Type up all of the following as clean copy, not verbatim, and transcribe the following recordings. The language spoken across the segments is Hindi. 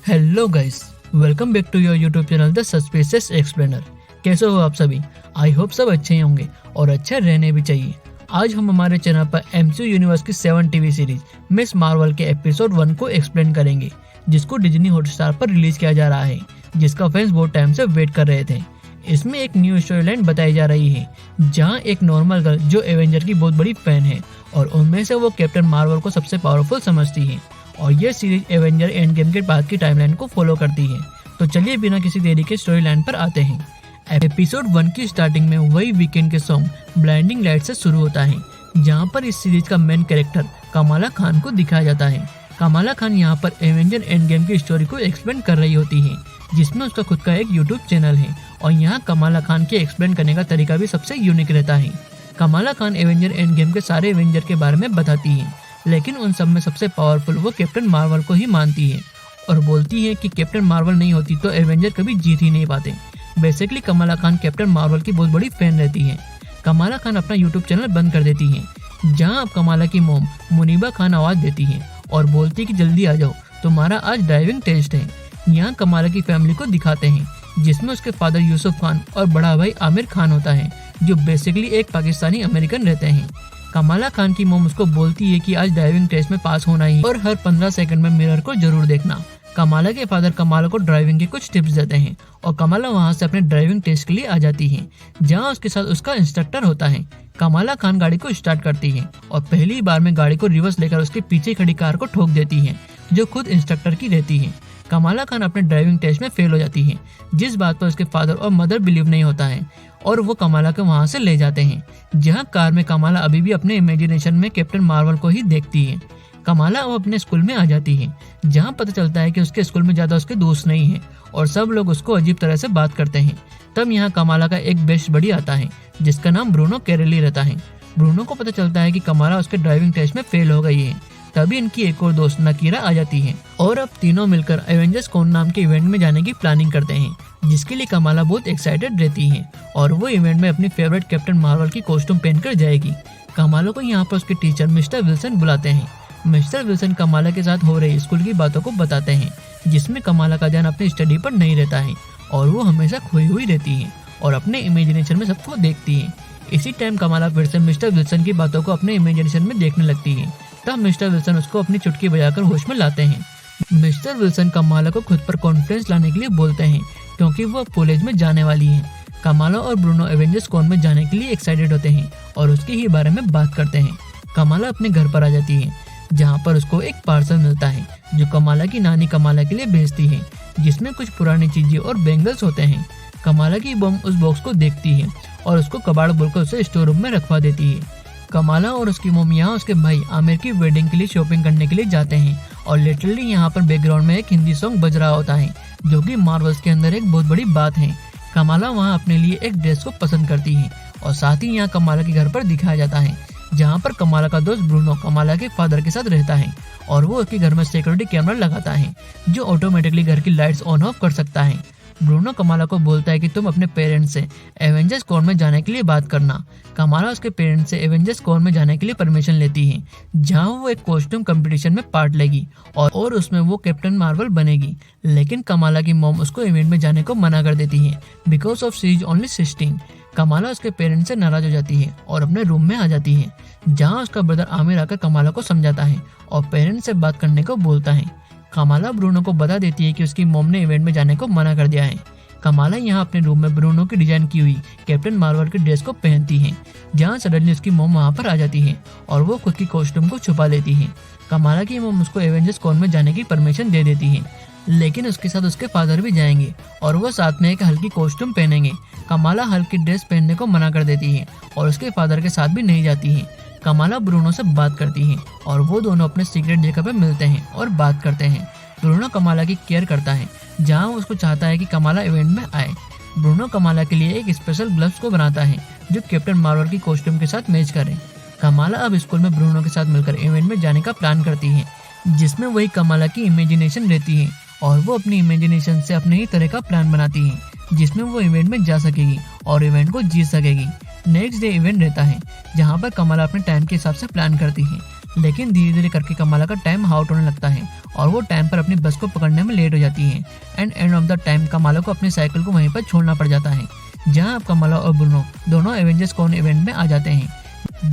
Hello guys, welcome back to your YouTube channel the suspicious explainer. कैसे हो आप सभी? आई होप सब अच्छे होंगे और अच्छे रहने भी चाहिए। आज हम हमारे चैनल पर एमसीयू यूनिवर्स की 7 टीवी सीरीज मिस मार्वल के एपिसोड 1 को एक्सप्लेन करेंगे, जिसको डिज्नी हॉटस्टार पर रिलीज किया जा रहा है, जिसका फैंस बहुत टाइम से वेट कर रहे थे। इसमें एक न्यू स्टोरी लाइन बताई जा रही है, जहां एक नॉर्मल गर्ल जो एवेंजर की बहुत बड़ी फैन है और उनमें से वो कैप्टन मार्वल को सबसे पावरफुल समझती है। और ये सीरीज एवेंजर एंड गेम के बाद की टाइमलाइन को फॉलो करती है। तो चलिए बिना किसी देरी के स्टोरी लाइन पर आते हैं। एपिसोड 1 की स्टार्टिंग में वही वीकेंड के सॉन्ग ब्लाइंडिंग लाइट से शुरू होता है, जहां पर इस सीरीज का मेन कैरेक्टर कमाला खान को दिखाया जाता है। कमाला खान यहाँ पर एवेंजर एंड गेम की स्टोरी को एक्सप्लेन कर रही होती है, जिसमें उसका खुद का एक यूट्यूब चैनल है। और यहाँ कमाला खान के एक्सप्लेन करने का तरीका भी सबसे यूनिक रहता है। Kamala Khan Avenger end game के सारे एवेंजर के बारे में बताती है, लेकिन उन सब में सबसे पावरफुल वो कैप्टन मार्वल को ही मानती है और बोलती है कि कैप्टन मार्वल नहीं होती तो एवेंजर कभी जीत ही नहीं पाते। Basically Kamala Khan captain Marvel की बहुत बड़ी फैन रहती है। कमाला खान अपना यूट्यूब चैनल बंद कर देती है, जहां अब कमाला की मोम मुनीबा खान आवाज देती है और बोलती है कि जल्दी आ जाओ, तुम्हारा आज ड्राइविंग टेस्ट है। यहाँ कमाला की फैमिली को दिखाते हैं, जिसमें उसके फादर यूसुफ खान और बड़ा भाई आमिर खान होता है, जो बेसिकली एक पाकिस्तानी अमेरिकन रहते हैं। कमाला खान की मोम उसको बोलती है कि आज ड्राइविंग टेस्ट में पास होना ही और हर 15 सेकंड में मिरर को जरूर देखना। कमाला के फादर कमाला को ड्राइविंग के कुछ टिप्स देते हैं और कमाला वहां से अपने ड्राइविंग टेस्ट के लिए आ जाती है, जहां उसके साथ उसका इंस्ट्रक्टर होता है। कमाला खान गाड़ी को स्टार्ट करती है और पहली बार में गाड़ी को रिवर्स लेकर उसके पीछे खड़ी कार को ठोक देती है, जो खुद इंस्ट्रक्टर की रहती है। कमाला खान अपने ड्राइविंग टेस्ट में फेल हो जाती है, जिस बात पर उसके फादर और मदर बिलीव नहीं होता है और वो कमाला को वहां से ले जाते हैं, जहां कार में कमाला अभी भी अपने इमेजिनेशन में कैप्टन मार्वल को ही देखती है। कमाला अब अपने स्कूल में आ जाती है, जहां पता चलता है कि उसके स्कूल में ज्यादा उसके दोस्त नहीं हैं और सब लोग उसको अजीब तरह से बात करते हैं। तब यहाँ कमाला का एक बेस्ट बडी आता है, जिसका नाम ब्रूनो कैरेली रहता है। ब्रूनो को पता चलता है कि कमाला उसके ड्राइविंग टेस्ट में फेल हो गई है। तभी इनकी एक और दोस्त नकीरा आ जाती है और अब तीनों मिलकर एवेंजर्स कॉन नाम के इवेंट में जाने की प्लानिंग करते हैं, जिसके लिए कमाला बहुत एक्साइटेड रहती है और वो इवेंट में अपनी फेवरेट कैप्टन मार्वल की कॉस्ट्यूम पहनकर जाएगी। कमाला को यहाँ पर उसके टीचर मिस्टर विल्सन बुलाते हैं। मिस्टर विल्सन कमाला के साथ हो रही स्कूल की बातों को बताते हैं, जिसमें कमाला का ध्यान अपनी स्टडी पर नहीं रहता है और वो हमेशा खोई हुई रहती है और अपने इमेजिनेशन में सबको देखती है। इसी टाइम कमाला फिर से मिस्टर विल्सन की बातों को अपने इमेजिनेशन में देखने लगती है। तब मिस्टर विल्सन उसको अपनी चुटकी बजाकर होश में लाते हैं। मिस्टर विल्सन कमाला को खुद पर कॉन्फिडेंस लाने के लिए बोलते हैं, क्योंकि वो कॉलेज में जाने वाली है। कमाला और ब्रूनो एवेंजर्स कॉन में जाने के लिए एक्साइटेड होते हैं और उसके ही बारे में बात करते हैं। कमाला अपने घर पर आ जाती है, जहाँ पर उसको एक पार्सल मिलता है, जो कमाला की नानी कमाला के लिए भेजती है, जिसमें कुछ पुरानी चीजें और बैंगल्स होते हैं। कमाला की बम उस बॉक्स को देखती है और उसको कबाड़ बोलकर उसे स्टोर रूम में रखवा देती है। कमाला और उसकी मम यहाँ उसके भाई आमिर की वेडिंग के लिए शॉपिंग करने के लिए जाते हैं और लिटरली यहाँ पर बैकग्राउंड में एक हिंदी सॉन्ग बज रहा होता है, जो कि मार्वल्स के अंदर एक बहुत बड़ी बात है। कमाला वहाँ अपने लिए एक ड्रेस को पसंद करती है और साथ ही यहाँ कमाला के घर पर दिखाया जाता है, जहाँ पर कमाला का दोस्त ब्रूनो कमाला के फादर के साथ रहता है और वो उसके घर में सिक्योरिटी कैमरा लगाता है, जो ऑटोमेटिकली घर की लाइट्स ऑन ऑफ कर सकता है। ब्रूनो कमाला को बोलता है कि तुम अपने पेरेंट्स से एवेंजर्स कॉन में जाने के लिए बात करना। कमाला उसके पेरेंट्स से एवेंजर्स कॉन में जाने के लिए परमिशन लेती है, जहां वो एक कॉस्ट्यूम कंपटीशन में पार्ट लेगी और उसमें वो कैप्टन मार्वल बनेगी। लेकिन कमाला की मॉम उसको इवेंट में जाने को मना कर देती है, because of she is only 16। Kamala उसके पेरेंट्स से नाराज हो जाती है और अपने रूम में आ जाती है, जहाँ उसका ब्रदर आमिर आकर कमाला को समझाता है और पेरेंट्स से बात करने को बोलता है। कमाला ब्रूनो को बता देती है कि उसकी मॉम ने इवेंट में जाने को मना कर दिया है। कमाला यहाँ अपने रूम में ब्रूनो की डिजाइन की हुई कैप्टन मार्वल की ड्रेस को पहनती है, जहाँ सडनली उसकी मॉम वहाँ पर आ जाती है और वो खुद की कॉस्ट्यूम को छुपा लेती है। कमाला की मॉम उसको एवेंजर्स कॉन में जाने की परमिशन दे देती है, लेकिन उसके साथ उसके फादर भी जाएंगे और वो साथ में एक हल्की कॉस्ट्यूम पहनेंगे। कमाला हल्की ड्रेस पहनने को मना कर देती है और उसके फादर के साथ भी नहीं जाती है। कमाला ब्रूनो से बात करती है और वो दोनों अपने सीक्रेट जगह पे मिलते हैं और बात करते हैं। ब्रूनो कमाला की केयर करता है, जहाँ वो उसको चाहता है कि कमाला इवेंट में आए। ब्रूनो कमाला के लिए एक स्पेशल ग्लव्स को बनाता है, जो कैप्टन मार्वल की कॉस्ट्यूम के साथ मैच करे। कमाला अब स्कूल में ब्रूनो के साथ मिलकर इवेंट में जाने का प्लान करती है, जिसमें वही कमाला की इमेजिनेशन रहती है और वो अपनी इमेजिनेशन से अपने ही तरह का प्लान बनाती है, जिसमें वो इवेंट में जा सकेगी और इवेंट को जीत सकेगी। नेक्स्ट डे इवेंट रहता है, जहाँ पर कमाला अपने टाइम के हिसाब से प्लान करती है। लेकिन धीरे धीरे करके कमाला का टाइम आउट होने लगता है और वो टाइम पर अपनी बस को पकड़ने में लेट हो जाती है। End of the time Kamala को अपनी साइकिल को वहीं पर छोड़ना पड़ जाता है, जहाँ अब कमाला और ब्रूनो दोनों एवेंजर्स कॉन इवेंट में आ जाते हैं,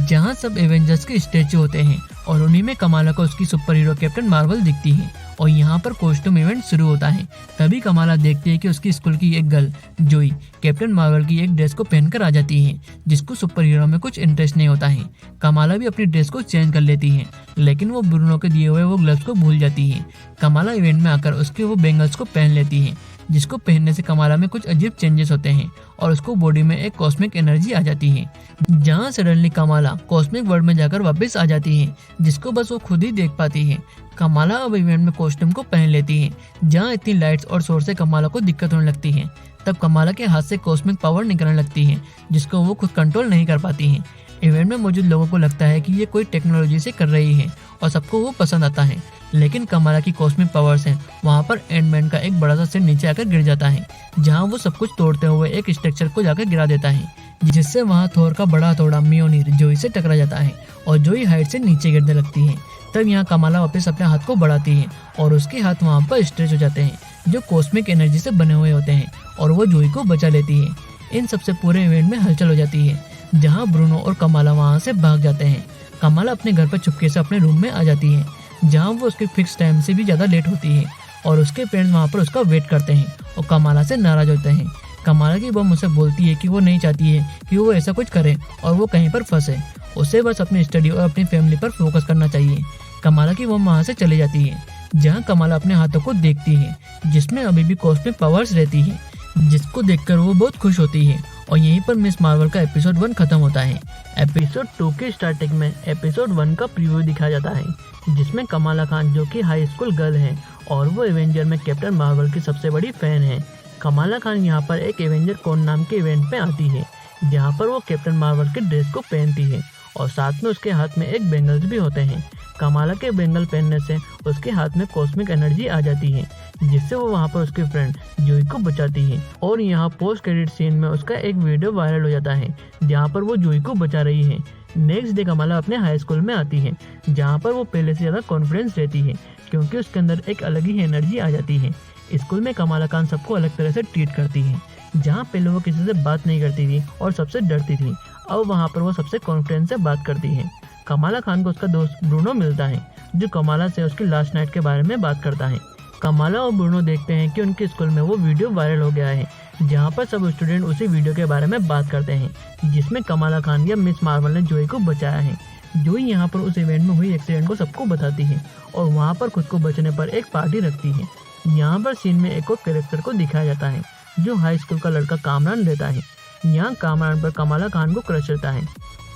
जहाँ सब एवेंजर्स के स्टैचू होते हैं और उन्हीं में कमाला को उसकी सुपर हीरो कैप्टन मार्वल दिखती है और यहाँ पर कॉस्ट्यूम इवेंट शुरू होता है। तभी कमाला देखती है कि उसकी स्कूल की एक गर्ल जोई कैप्टन मार्वल की एक ड्रेस को पहनकर आ जाती है, जिसको सुपर हीरो में कुछ इंटरेस्ट नहीं होता है। कमाला भी अपनी ड्रेस को चेंज कर लेती है, लेकिन वो ब्रूनो के दिए हुए वो ग्लव्स को भूल जाती है। कमाला इवेंट में आकर उसके वो बेंगल्स को पहन लेती है, जिसको पहनने से कमाला में कुछ अजीब चेंजेस होते हैं और उसको बॉडी में एक कॉस्मिक एनर्जी आ जाती है, जहाँ सडनली कमाला कॉस्मिक वर्ल्ड में जाकर वापस आ जाती है, जिसको बस वो खुद ही देख पाती है। कमाला अब इवेंट में कॉस्ट्यूम को पहन लेती है, जहाँ इतनी लाइट्स और शोर से कमाला को दिक्कत होने लगती है। तब कमाला के हाथ से कॉस्मिक पावर निकलने लगती है, जिसको वो खुद कंट्रोल नहीं कर पाती है। इवेंट में मौजूद लोगों को लगता है कि ये कोई टेक्नोलॉजी से कर रही है और सबको वो पसंद आता है, लेकिन कमाला की कॉस्मिक पावर्स हैं। वहाँ पर एंडमैन का एक बड़ा सा सिर नीचे आकर गिर जाता है, जहाँ वो सब कुछ तोड़ते हुए एक स्ट्रक्चर को जाकर गिरा देता है, जिससे वहाँ थोर का बड़ा हथौड़ा म्योनिर जोई से टकरा जाता है और जोई हाइट से नीचे गिरने लगती है। तब यहाँ कमाला वापस अपने हाथ को बढ़ाती है और उसके हाथ वहाँ पर स्ट्रेच हो जाते हैं, जो कॉस्मिक एनर्जी से बने हुए होते हैं, और वो जोई को बचा लेती है। इन सबसे पूरे इवेंट में हलचल हो जाती है, जहाँ ब्रूनो और कमाला वहाँ से भाग जाते हैं। कमाला अपने घर पर चुपके से अपने रूम में आ जाती है, जहाँ वो उसके फिक्स टाइम से भी ज़्यादा लेट होती है और उसके पेरेंट्स वहाँ पर उसका वेट करते हैं और कमाला से नाराज होते हैं। कमाला की बम उसे बोलती है कि वो नहीं चाहती है कि वो ऐसा कुछ करे और वो कहीं पर फंसे, उसे बस अपनी स्टडी और अपनी फैमिली पर फोकस करना चाहिए। कमाला की बम वहाँ से चली जाती है, जहाँ कमाला अपने हाथों को देखती है, जिसमें अभी भी कॉस्मिक पावर्स रहती है, जिसको देखकर वो बहुत खुश होती है। और यहीं पर मिस मार्वल का एपिसोड 1 खत्म होता है। एपिसोड 2 के स्टार्टिंग में एपिसोड 1 का प्रीव्यू दिखाया जाता है, जिसमें कमाला खान, जो कि हाई स्कूल गर्ल है और वो एवेंजर में कैप्टन मार्वल की सबसे बड़ी फैन है। कमाला खान यहाँ पर एक एवेंजर कॉन नाम के इवेंट में आती है, जहाँ पर वो कैप्टन मार्वल के ड्रेस को पहनती है और साथ में उसके हाथ में एक बेंगल्स भी होते हैं। कमाला के बेंगल पहनने से उसके हाथ में कॉस्मिक एनर्जी आ जाती है, जिससे वो वहाँ पर उसके फ्रेंड जोई को बचाती है। और यहाँ पोस्ट क्रेडिट सीन में उसका एक वीडियो वायरल हो जाता है, जहाँ पर वो जोई को बचा रही है। नेक्स्ट डे कमाला अपने हाई स्कूल में आती है, जहाँ पर वो पहले से ज़्यादा कॉन्फिडेंस रहती है, क्योंकि उसके अंदर एक अलग ही एनर्जी आ जाती है। स्कूल में कमाला खान सबको अलग तरह से ट्रीट करती है, जहाँ पहले वो किसी से बात नहीं करती थी और सबसे डरती थी, अब वहाँ पर वो सबसे कॉन्फिडेंस से बात करती है। कमाला खान को उसका दोस्त ब्रूनो मिलता है, जो कमाला से उसकी लास्ट नाइट के बारे में बात करता है। कमाला और ब्रूनो देखते हैं कि उनके स्कूल में वो वीडियो वायरल हो गया है, जहाँ पर सब स्टूडेंट उसी वीडियो के बारे में बात करते हैं, जिसमें कमाला खान या मिस मार्वल ने जोई को बचाया है। जोई यहाँ पर उस इवेंट में हुई एक्सीडेंट को सबको बताती है और वहाँ पर खुद को बचने पर एक पार्टी रखती है। यहाँ पर सीन में एक और कैरेक्टर को दिखाया जाता है, जो हाई स्कूल का लड़का कामरान रहता है। यहाँ कामरान पर कमाला खान को क्रश रहता है।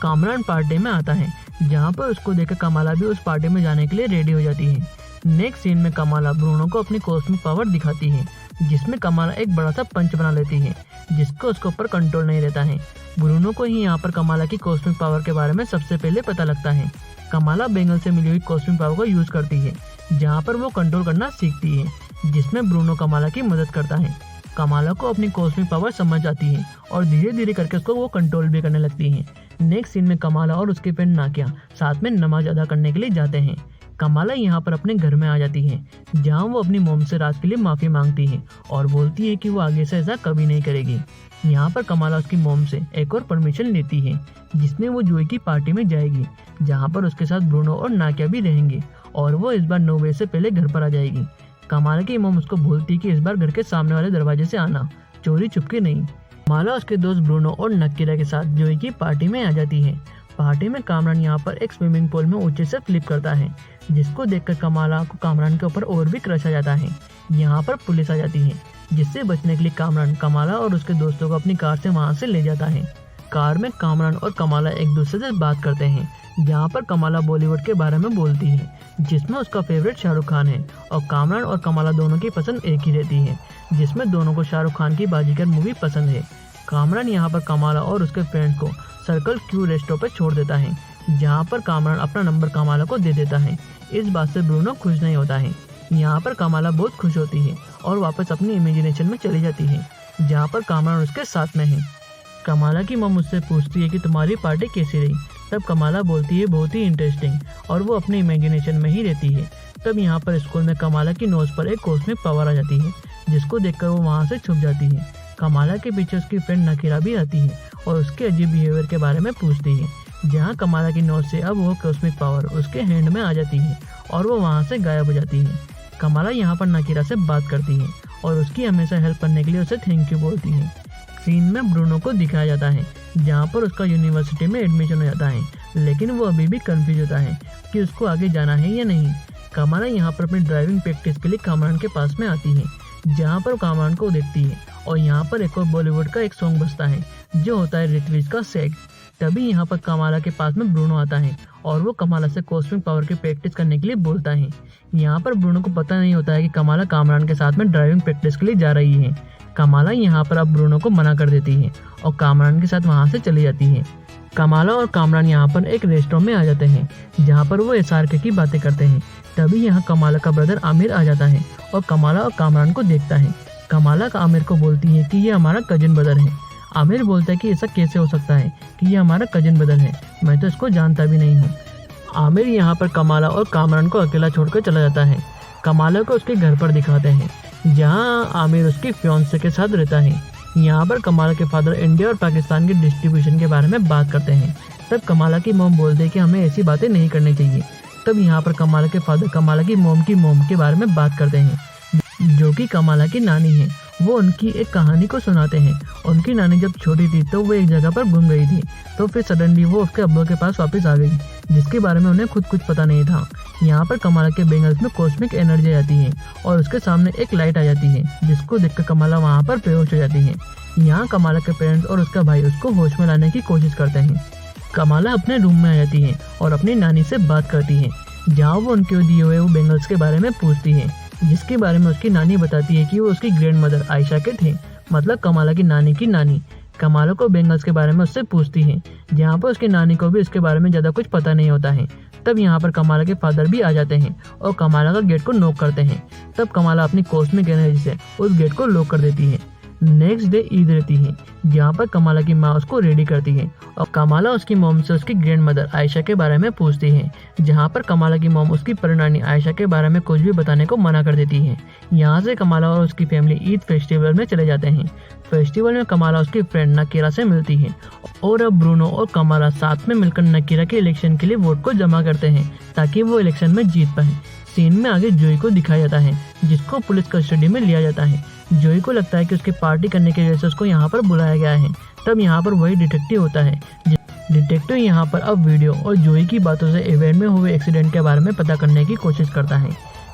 कामरान पार्टी में आता है, जहाँ पर उसको देखकर कमाला भी उस पार्टी में जाने के लिए रेडी हो जाती है। नेक्स्ट सीन में कमाला ब्रूनो को अपनी कॉस्मिक पावर दिखाती है, जिसमें कमाला एक बड़ा सा पंच बना लेती है, जिसको उसके ऊपर कंट्रोल नहीं रहता है। ब्रूनो को ही यहाँ पर कमाला की कॉस्मिक पावर के बारे में सबसे पहले पता लगता है। कमाला बेंगल से मिली हुई कॉस्मिक पावर को यूज करती है, जहाँ पर वो कंट्रोल करना सीखती है, जिसमें ब्रूनो कमाला की मदद करता है। कमाला को अपनी कॉस्मिक पावर समझ आती है और धीरे धीरे करके उसको वो कंट्रोल भी करने लगती है। नेक्स्ट सीन में कमाला और उसके फ्रेंड नाकिया साथ में नमाज अदा करने के लिए जाते हैं। कमाला यहाँ पर अपने घर में आ जाती है, जहाँ वो अपनी मॉम से रात के लिए माफ़ी मांगती है और बोलती है कि वो आगे से ऐसा कभी नहीं करेगी। यहाँ पर कमाला उसकी मॉम से एक और परमिशन लेती है, जिसमें वो जोई की पार्टी में जाएगी, जहाँ पर उसके साथ ब्रूनो और नाकिया भी रहेंगे और वो इस बार 9 बजे से पहले घर पर आ जाएगी। कमाला की मॉम उसको बोलती है कि इस बार घर के सामने वाले दरवाजे से आना, चोरी छुपके नहीं। कमाला उसके दोस्त ब्रूनो और नकीरा के साथ जोई की पार्टी में आ जाती है। पार्टी में कामरान यहाँ पर एक स्विमिंग पूल में ऊंचे से फ्लिप करता है, जिसको देखकर कमाला को कामरान के ऊपर और भी क्रश आ जाता है। यहाँ पर पुलिस आ जाती है, जिससे बचने के लिए कामरान कमाला और उसके दोस्तों को अपनी कार से वहाँ से ले जाता है। कार में कामरान और कमाला एक दूसरे से बात करते हैं, जहाँ पर कमाला बॉलीवुड के बारे में बोलती है, जिसमें उसका फेवरेट शाहरुख खान है और कामरान और कमाला दोनों की पसंद एक ही रहती है, जिसमें दोनों को शाहरुख खान की बाजीगर मूवी पसंद है। कामरान यहाँ पर कमाला और उसके फ्रेंड्स को सर्कल क्यू रेस्टोरेंट पर छोड़ देता है, जहाँ पर कामरान अपना नंबर कमाला को दे देता है। इस बात से ब्रूनो खुश नहीं होता है। यहाँ पर कमाला बहुत खुश होती है और वापस अपनी इमेजिनेशन में चली जाती है, जहाँ पर कामरान उसके साथ में है। कमाला की मॉम उससे पूछती है कि तुम्हारी पार्टी कैसी रही। तब कमाला बोलती है बहुत ही इंटरेस्टिंग, और वो अपने इमेजिनेशन में ही रहती है। तब यहाँ पर स्कूल में कमाला की नोज पर एक कॉस्मिक पावर आ जाती है, जिसको देखकर वो वहाँ से छुप जाती है। कमाला के पीछे उसकी फ्रेंड नकीरा भी आती है और उसके अजीब बिहेवियर के बारे में पूछती है। जहाँ कमाला की नोज से अब वो कॉस्मिक पावर उसके हैंड में आ जाती है और वो वहाँ से गायब हो जाती है। कमाला यहाँ पर नकीरा से बात करती है और उसकी हमेशा हेल्प करने के लिए उसे थैंक यू बोलती है। सीन में ब्रूनो को दिखाया जाता है, जहाँ पर उसका यूनिवर्सिटी में एडमिशन हो जाता है, लेकिन वो अभी भी कंफ्यूज होता है कि उसको आगे जाना है या नहीं। कमाला यहाँ पर अपनी ड्राइविंग प्रैक्टिस के लिए कामरान के पास में आती है, जहाँ पर कामरान को देखती है और यहाँ पर एक और बॉलीवुड का एक सॉन्ग बजता है जो होता है ऋत्विज का सेक। तभी यहाँ पर कमाला के पास में ब्रूनो आता है और वो कमाला से कॉस्मिक पावर की प्रैक्टिस करने के लिए बोलता है। यहाँ पर ब्रूनो को पता नहीं होता है कि कमाला कामरान के साथ में ड्राइविंग प्रैक्टिस के लिए जा रही है। कमाला यहाँ पर अब ब्रूनो को मना कर देती है और कामरान के साथ वहाँ से चली जाती है। कमाला और कामरान यहाँ पर एक रेस्टोरेंट में आ जाते हैं, जहाँ पर वो एसआरके की बातें करते हैं। तभी यहाँ कमाला का ब्रदर आमिर आ जाता है और कमाला और कामरान को देखता है। कमाला का आमिर को बोलती है कि ये हमारा कजिन ब्रदर है। आमिर बोलता है कि ऐसा कैसे हो सकता है कि ये हमारा कजिन ब्रदर है, मैं तो इसको जानता भी नहीं हूँ। आमिर यहाँ पर कमाला और कामरान को अकेला छोड़कर चला जाता है। कमाला को उसके घर पर दिखाते हैं, जहाँ आमिर उसकी फियांसे के साथ रहता है। यहाँ पर कमाला के फादर इंडिया और पाकिस्तान के डिस्ट्रीब्यूशन के बारे में बात करते हैं। तब कमाला की मोम बोलते हैं कि हमें ऐसी बातें नहीं करनी चाहिए। तब यहाँ पर कमाला के फादर कमाला की मोम के बारे में बात करते हैं, जो कि कमाला की नानी है। वो उनकी एक कहानी को सुनाते हैं। उनकी नानी जब छोटी थी तो वो एक जगह पर घूम गई थी, तो फिर सडनली वो उसके अब्बा के पास वापस आ गई, जिसके बारे में उन्हें खुद कुछ पता नहीं था। यहाँ पर कमाला के बेंगल्स में कॉस्मिक एनर्जी आती है और उसके सामने एक लाइट आ जाती है, जिसको देखकर कमाला वहाँ पर बेहोश हो जाती है। यहाँ कमाला के पेरेंट्स और उसका भाई उसको होश में लाने की कोशिश करते हैं। कमाला अपने रूम में आ जाती है और अपनी नानी से बात करती है, जहाँ वो उनके दिए हुए वो बेंगल्स के बारे में पूछती है, जिसके बारे में उसकी नानी बताती है कि वो उसकी ग्रैंड मदर आयशा के थे, मतलब कमाला की नानी। कमाला को बेंगल्स के बारे में उससे पूछती है, जहाँ पर उसकी नानी को भी उसके बारे में ज़्यादा कुछ पता नहीं होता है। तब यहाँ पर कमाला के फादर भी आ जाते हैं और कमाला का गेट को नॉक करते हैं। तब कमाला अपनी कॉस्मिक एनर्जी से उस गेट को लॉक कर देती है। नेक्स्ट डे ईद रहती है, जहाँ पर कमाला की माँ उसको रेडी करती है और कमाला उसकी मॉम से उसकी ग्रैंड मदर आयशा के बारे में पूछती है, जहाँ पर कमाला की मॉम उसकी परनानी आयशा के बारे में कुछ भी बताने को मना कर देती है। यहाँ से कमाला और उसकी फैमिली ईद फेस्टिवल में चले जाते हैं। फेस्टिवल में कमाला उसकी फ्रेंड नकीरा से मिलती है और अब ब्रूनो और कमाला साथ में मिलकर नकीरा के इलेक्शन के लिए वोट को जमा करते हैं, ताकि वो इलेक्शन में जीत पाए। सीन में आगे जोई को दिखाया जाता है, जिसको पुलिस कस्टडी में लिया जाता है। जोई को लगता है कि उसकी पार्टी करने की वजह से उसको यहाँ पर बुलाया गया है। तब यहाँ पर वही डिटेक्टिव होता है। डिटेक्टिव यहाँ पर अब वीडियो और जोई की बातों से इवेंट में हुए एक्सीडेंट के बारे में पता करने की कोशिश करता है।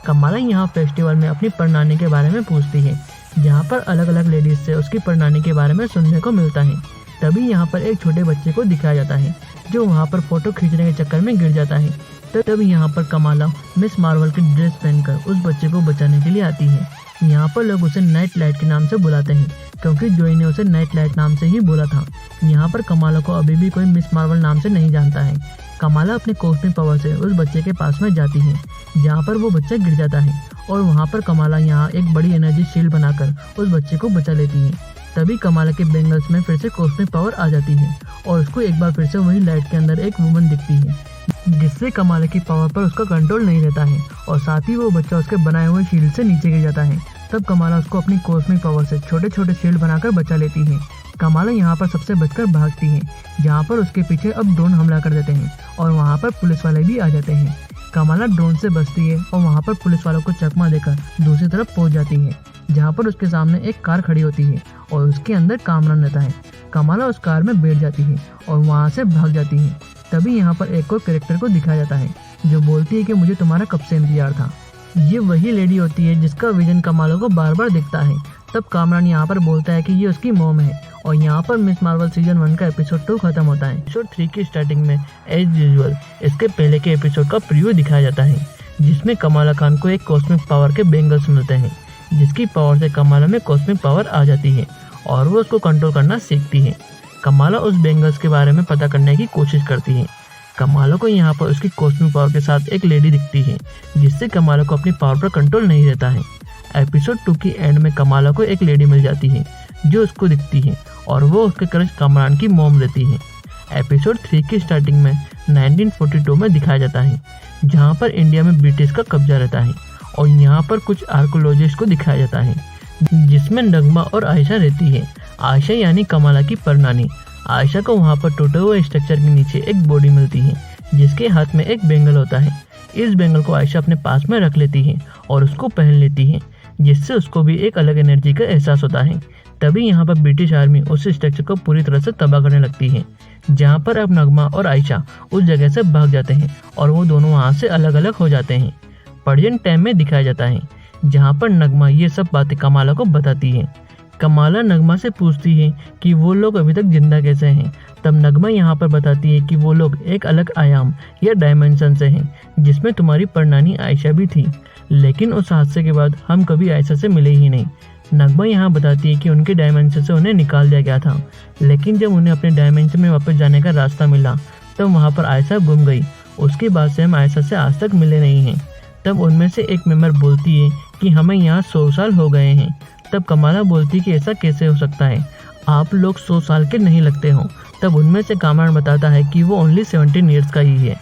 कमाला यहाँ फेस्टिवल में अपनी परनानी के बारे में पूछती है, जहाँ पर अलग अलग लेडीज से उसकी परनानी के बारे में सुनने को मिलता है। तभी यहाँ पर एक छोटे बच्चे को दिखाया जाता है, जो वहाँ पर फोटो खींचने के चक्कर में गिर जाता है। तब यहाँ पर कमाला मिस मार्वल की ड्रेस पहनकर उस बच्चे को बचाने के लिए आती है। यहाँ पर लोग उसे नाइट लाइट के नाम से बुलाते हैं, क्योंकि जोई ने उसे नाइट लाइट नाम से ही बोला था। यहाँ पर कमाला को अभी भी कोई मिस मार्वल नाम से नहीं जानता है। कमाला अपने कॉस्मिक पावर से उस बच्चे के पास में जाती है, जहाँ पर वो बच्चा गिर जाता है और वहाँ पर कमाला यहाँ एक बड़ी एनर्जी शील्ड बनाकर उस बच्चे को बचा लेती है। तभी कमाला के बेंगल्स में फिर से कॉस्मिक पावर आ जाती है और उसको एक बार फिर से वही लाइट के अंदर एक वुमन दिखती है, जिससे कमाला की पावर पर उसका कंट्रोल नहीं रहता है और साथ ही वो बच्चा उसके बनाए हुए शील्ड से नीचे गिर जाता है। तब कमाला उसको अपनी कॉस्मिक पावर से छोटे छोटे शील्ड बनाकर बचा लेती है। कमाला यहाँ पर सबसे बचकर भागती है, जहाँ पर उसके पीछे अब ड्रोन हमला कर देते हैं और वहाँ पर पुलिस वाले भी आ जाते हैं। कमाला ड्रोन से बचती है और वहाँ पर पुलिस वालों को चकमा देकर दूसरी तरफ पहुँच जाती है, जहाँ पर उसके सामने एक कार खड़ी होती है और उसके अंदर कामरान रहता है। कमाला उस कार में बैठ जाती है और वहाँ से भाग जाती है। तभी यहाँ पर एक और कैरेक्टर को दिखाया जाता है, जो बोलती है कि मुझे तुम्हारा कब से इंतजार था। ये वही लेडी होती है जिसका विजन कमाला को बार बार दिखता है। तब कामरान यहाँ पर बोलता है कि ये उसकी मॉम है और यहाँ पर मिस मार्वल सीजन 1 का एपिसोड 2 खत्म होता है। एपिसोड 3 की स्टार्टिंग में एज यूजुअल इसके पहले के एपिसोड का प्रीव्यू दिखाया जाता है, जिसमें कमाला खान को एक कॉस्मिक पावर के बेंगल्स मिलते हैं, जिसकी पावर से कमाला में कॉस्मिक पावर आ जाती है और वो उसको कंट्रोल करना सीखती है। कमाला उस बेंगल्स के बारे में पता करने की कोशिश करती है। कमाला को यहाँ पर उसकी कॉस्मिक पावर के साथ एक लेडी दिखती है, जिससे कमाला को अपनी पावर पर कंट्रोल नहीं रहता है। एपिसोड 2 की एंड में कमाला को एक लेडी मिल जाती है जो उसको दिखती है और वो उसके क्रश कामरान की मॉम रहती है। एपिसोड 3 की स्टार्टिंग में 1942 में दिखाया जाता है, जहाँ पर इंडिया में ब्रिटिश का कब्जा रहता है। और यहाँ पर कुछ आर्कोलॉजिस्ट को दिखाया जाता है, जिसमें नगमा और आयशा रहती है। आयशा यानी कमाला की परनानी। आयशा को वहाँ पर टूटे हुए स्ट्रक्चर के नीचे एक बॉडी मिलती है, जिसके हाथ में एक बैंगल होता है। इस बैंगल को आयशा अपने पास में रख लेती है और उसको पहन लेती है, जिससे उसको भी एक अलग एनर्जी का एहसास होता है। तभी यहाँ पर ब्रिटिश आर्मी उस स्ट्रक्चर को पूरी तरह से तबाह करने लगती है, जहाँ पर अब नगमा और आयशा उस जगह से भाग जाते हैं और वो दोनों वहाँ से अलग अलग हो जाते हैं। प्रेजेंट टाइम में दिखाया जाता है, जहाँ पर नगमा ये सब बातें कमाला को बताती है। कमाला नगमा से पूछती है कि वो लोग अभी तक जिंदा कैसे हैं। तब नगमा यहाँ पर बताती है कि वो लोग एक अलग आयाम या डायमेंशन से हैं, जिसमें तुम्हारी परनानी आयशा भी थी, लेकिन उस हादसे के बाद हम कभी आयशा से मिले ही नहीं। नगमा यहाँ बताती है कि उनके डायमेंशन से उन्हें निकाल दिया गया था, लेकिन जब उन्हें अपने डायमेंशन में वापस जाने का रास्ता मिला तब वहाँ पर आयशा गुम गई। उसके बाद से हम आयशा से आज तक मिले नहीं हैं। तब उनमें से एक मेंबर बोलती है कि हमें यहाँ 100 साल हो गए हैं। तब कमाला बोलती है कि ऐसा कैसे हो सकता है, आप लोग 100 साल के नहीं लगते हो। तब उनमें से कामरान बताता है कि वो ओनली 17 ईयर्स का ही है।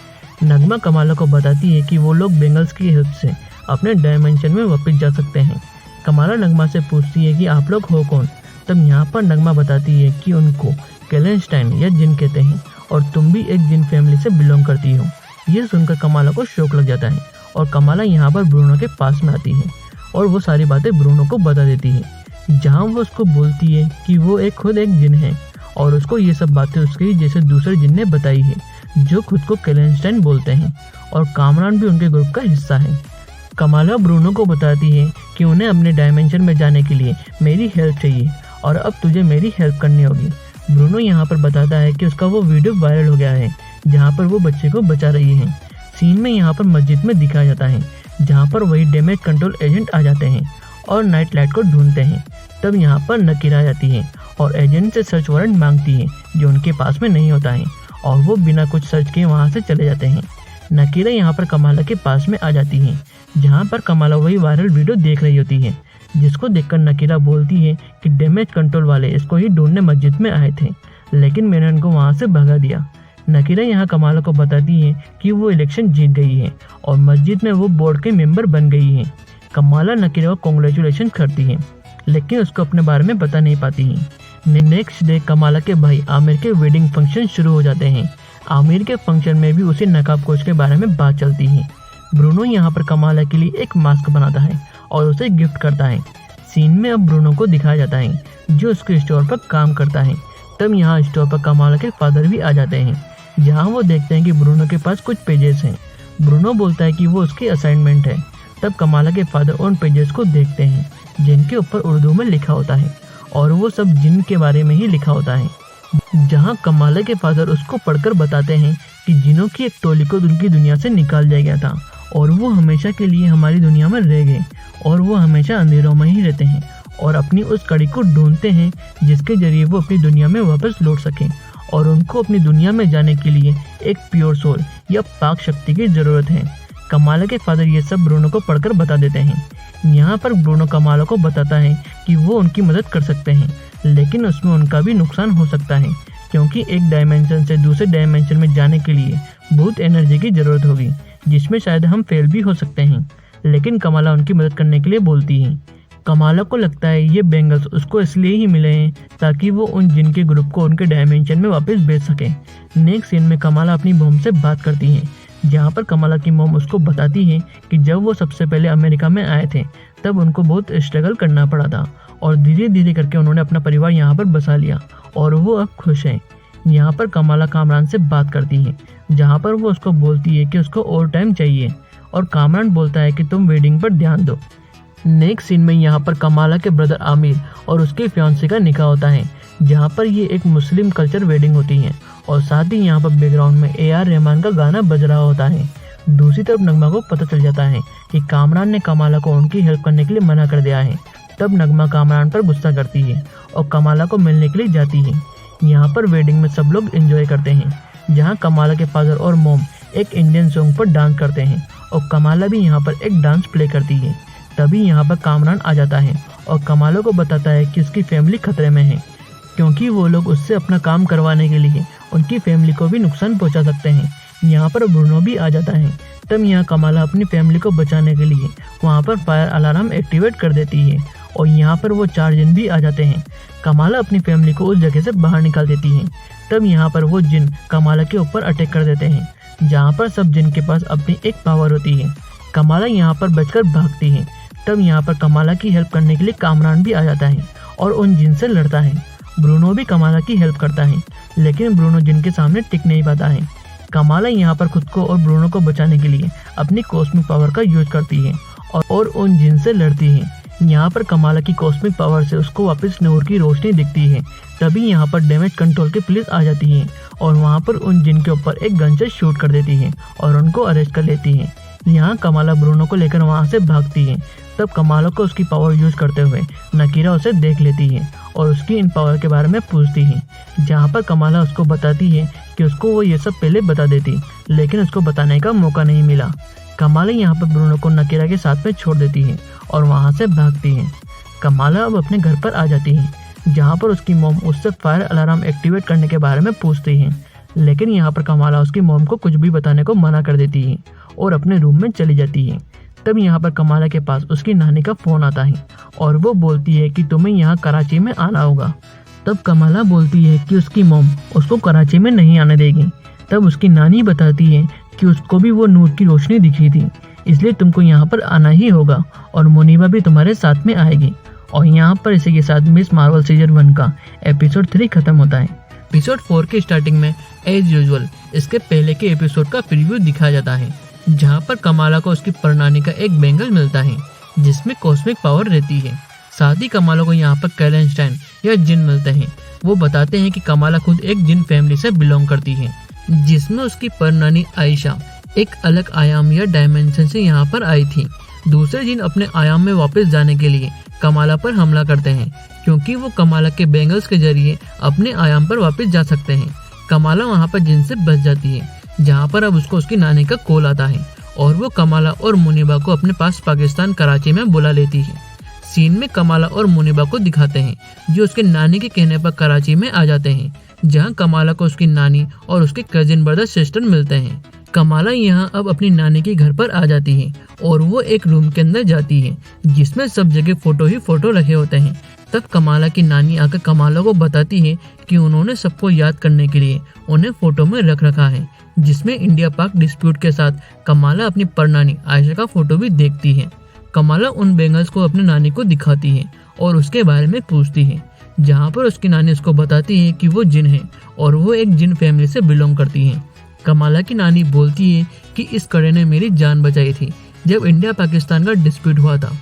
नगमा कमाला को बताती है कि वो लोग बेंगल्स की हेल्प से अपने डायमेंशन में वापस जा सकते हैं। कमाला नगमा से पूछती है कि आप लोग हो कौन। तब यहाँ पर नगमा बताती है कि उनको कैलेंस्टाइन या जिन कहते हैं और तुम भी एक जिन फैमिली से बिलोंग करती हो। ये सुनकर कमाला को शौक लग जाता है और कमाला यहाँ पर ब्रूनो के पास में आती है और वो सारी बातें ब्रूनो को बता देती है, जहाँ वो उसको बोलती है कि वो खुद एक जिन है और उसको ये सब बातें उसके जैसे दूसरे जिन ने बताई है, जो खुद को कैलेंस्टाइन बोलते हैं और कामरान भी उनके ग्रुप का हिस्सा है। कमाला ब्रूनो को बताती है कि उन्हें अपने डायमेंशन में जाने के लिए मेरी हेल्प चाहिए और अब तुझे मेरी हेल्प करनी होगी। ब्रूनो यहाँ पर बताता है कि उसका वो वीडियो वायरल हो गया है, जहाँ पर वो बच्चे को बचा रही है। सीन में यहाँ पर मस्जिद में दिखाया जाता है, जहाँ पर वही डैमेज कंट्रोल एजेंट आ जाते हैं और नाइट लाइट को ढूंढते हैं। तब यहाँ पर नकीरा आ जाती है और एजेंट से सर्च वारंट मांगती है, जो उनके पास में नहीं होता है, और वो बिना कुछ सर्च किए वहाँ से चले जाते हैं। नकीरा यहाँ पर कमाला के पास में आ जाती है, जहाँ पर कमाला वही वायरल वीडियो देख रही होती है, जिसको देखकर नकीरा बोलती है कि डैमेज कंट्रोल वाले इसको ही ढूंढने मस्जिद में आए थे, लेकिन मैंने उनको वहाँ से भगा दिया। नकीरा यहाँ कमाला को बताती है कि वो इलेक्शन जीत गई है और मस्जिद में वो बोर्ड के मेंबर बन गई है। कमाला नकीरा को कॉन्ग्रेचुलेशन करती है, लेकिन उसको अपने बारे में बता नहीं पाती है। नेक्स्ट डे कमाला के भाई आमिर के वेडिंग फंक्शन शुरू हो जाते हैं। आमिर के फंक्शन में भी उसी नकाब कोच के बारे में बात चलती है। ब्रूनो यहाँ पर कमाला के लिए एक मास्क बनाता है और उसे गिफ्ट करता है। सीन में अब ब्रूनो को दिखाया जाता है, जो उसके स्टोर पर काम करता है। तब यहाँ स्टोर पर कमाला के फादर भी आ जाते हैं, जहाँ वो देखते हैं कि ब्रूनो के पास कुछ पेजेस हैं। ब्रूनो बोलता है कि वो उसकी असाइनमेंट है। तब कमाला के फादर उन पेजेस को देखते हैं, जिनके ऊपर उर्दू में लिखा होता है और वो सब जिन के बारे में ही लिखा होता है, जहाँ कमाला के फादर उसको पढ़कर बताते हैं कि जिनों की एक टोली को उनकी दुनिया से निकाल दिया गया था और वो हमेशा के लिए हमारी दुनिया में रह गए और वो हमेशा अंधेरों में ही रहते हैं और अपनी उस कड़ी को ढूंढते हैं, जिसके जरिए वो अपनी दुनिया में वापस लौट सकें। और उनको अपनी दुनिया में जाने के लिए एक प्योर सोल या पाक शक्ति की ज़रूरत है। कमाला के फादर ये सब ब्रूनो को पढ़कर बता देते हैं। यहाँ पर ब्रूनो कमाला को बताता है कि वो उनकी मदद कर सकते हैं, लेकिन उसमें उनका भी नुकसान हो सकता है, क्योंकि एक डायमेंशन से दूसरे डायमेंशन में जाने के लिए बहुत एनर्जी की ज़रूरत होगी, जिसमें शायद हम फेल भी हो सकते हैं। लेकिन कमाला उनकी मदद करने के लिए बोलती है। कमाला को लगता है ये बेंगल्स उसको इसलिए ही मिले हैं ताकि वो उन जिन के ग्रुप को उनके डायमेंशन में वापस भेज सके। नेक्स्ट सीन में कमाला अपनी मॉम से बात करती है, जहाँ पर कमाला की मॉम उसको बताती है कि जब वो सबसे पहले अमेरिका में आए थे तब उनको बहुत स्ट्रगल करना पड़ा था और धीरे धीरे करके उन्होंने अपना परिवार यहाँ पर बसा लिया और वो अब खुश हैं। यहाँ पर कमाला कामरान से बात करती है, जहाँ पर वो उसको बोलती है कि उसको और टाइम चाहिए और कामरान बोलता है कि तुम वेडिंग पर ध्यान दो। नेक्स्ट सीन में यहाँ पर कमाला के ब्रदर आमिर और उसके फियांसे का निकाह होता है, जहाँ पर ये एक मुस्लिम कल्चर वेडिंग होती है और साथ ही यहाँ पर बैकग्राउंड में AR रहमान का गाना बज रहा होता है। दूसरी तरफ नगमा को पता चल जाता है कि कामरान ने कमाला को उनकी हेल्प करने के लिए मना कर दिया है। तब नगमा कामरान पर गुस्सा करती है और कमाला को मिलने के लिए जाती है। यहाँ पर वेडिंग में सब लोग एंजॉय करते हैं, जहाँ कमाला के फादर और मॉम एक इंडियन सॉन्ग पर डांस करते हैं और कमाला भी यहाँ पर एक डांस प्ले करती है। तभी यहाँ पर कामरान आ जाता है और कमाला को बताता है कि उसकी फैमिली खतरे में है, क्योंकि वो लोग उससे अपना काम करवाने के लिए उनकी फैमिली को भी नुकसान पहुँचा सकते हैं। यहाँ पर ब्रूनो भी आ जाता है। तब यहाँ कमाला अपनी फैमिली को बचाने के लिए वहाँ पर फायर अलार्म एक्टिवेट कर देती है और यहाँ पर वो 4 जिन भी आ जाते हैं। कमाला अपनी फैमिली को उस जगह से बाहर निकाल देती है। तब यहाँ पर वो जिन कमाला के ऊपर अटैक कर देते हैं, जहाँ पर सब जिन के पास अपनी एक पावर होती है। कमाला यहाँ पर बचकर भागती है। तब यहाँ पर कमाला की हेल्प करने के लिए कामरान भी आ जाता है और उन जिन से लड़ता है। ब्रूनो भी कमाला की हेल्प करता है, लेकिन ब्रूनो जिन के सामने टिक नहीं पाता है। कमाला यहाँ पर खुद को और ब्रूनो को बचाने के लिए अपनी कॉस्मिक पावर का यूज करती है और उन जिन से लड़ती है। यहाँ पर कमाला की कॉस्मिक पावर से उसको वापस नूर की रोशनी दिखती है। तभी यहाँ पर डैमेज कंट्रोल की पुलिस आ जाती है और वहाँ पर उन जिन के ऊपर एक गन से शूट कर देती है और उनको अरेस्ट कर लेती है। यहाँ कमाला ब्रूनो को लेकर वहाँ से भागती है। तब कमाला को उसकी पावर यूज करते हुए नकीरा उसे देख लेती है और उसकी इन पावर के बारे में पूछती है, जहाँ पर कमाला उसको बताती है कि उसको वो ये सब पहले बता देती, लेकिन उसको बताने का मौका नहीं मिला। कमाला यहाँ पर ब्रूनो को नकीरा के साथ में छोड़ देती है और वहाँ से भागती है। कमाला अब अपने घर पर आ जाती है, जहाँ पर उसकी मॉम उससे फायर अलार्म एक्टिवेट करने के बारे में पूछती है, लेकिन यहाँ पर कमाला उसकी मॉम को कुछ भी बताने को मना कर देती है और अपने रूम में चली जाती है। तब यहाँ पर कमाला के पास उसकी नानी का फ़ोन आता है और वो बोलती है कि तुम्हें यहाँ कराची में आना होगा। तब कमाला बोलती है कि उसकी मॉम उसको कराची में नहीं आने देगी। तब उसकी नानी बताती है कि उसको भी वो नूर की रोशनी दिखी थी, इसलिए तुमको यहाँ पर आना ही होगा और मुनीबा भी तुम्हारे साथ में आएगी। और यहाँ पर इसी के साथ मिस मार्वल सीजन 1 का एपिसोड 3 खत्म होता है। एपिसोड 4 की स्टार्टिंग में एज यूजुअल इसके पहले के एपिसोड का प्रीव्यू दिखाया जाता है, जहाँ पर कमाला को उसकी परनानी का एक बेंगल मिलता है जिसमें कॉस्मिक पावर रहती है। साथ ही कमाला को यहाँ पर कैलेंस्टाइन या जिन मिलते हैं। वो बताते हैं कि कमाला खुद एक जिन फैमिली से बिलोंग करती है, जिसमें उसकी परनानी आयशा एक अलग आयाम या डायमेंशन से यहाँ पर आई थी। दूसरे जिन अपने आयाम में वापस जाने के लिए कमाला पर हमला करते हैं, क्योंकि वो कमाला के बेंगल्स के जरिए अपने आयाम पर वापस जा सकते हैं। कमाला वहाँ पर जिन से बच जाती है, जहाँ पर अब उसको उसकी नानी का कॉल आता है और वो कमाला और मुनीबा को अपने पास पाकिस्तान कराची में बुला लेती है। सीन में कमाला और मुनीबा को दिखाते हैं, जो उसके नानी के कहने पर कराची में आ जाते हैं, जहाँ कमाला को उसकी नानी और उसके कजिन ब्रदर सिस्टर मिलते हैं। कमाला यहाँ अब अपनी नानी के घर पर आ जाती है और वो एक रूम के अंदर जाती है जिसमें सब जगह फोटो ही फोटो रखे होते हैं। तब कमाला की नानी आकर कमाला को बताती है कि उन्होंने सबको याद करने के लिए उन्हें फोटो में रख रखा है, जिसमें इंडिया पाक डिस्प्यूट के साथ कमाला अपनी परनानी आयशा का फोटो भी देखती है। कमाला उन बेंगल्स को अपनी नानी को दिखाती है और उसके बारे में पूछती है, जहाँ पर उसकी नानी उसको बताती है कि वो जिन है और वो एक जिन फैमिली से बिलोंग करती है। कमाला की नानी बोलती है कि इस कड़े ने मेरी जान बचाई थी जब इंडिया पाकिस्तान का डिस्प्यूट हुआ था।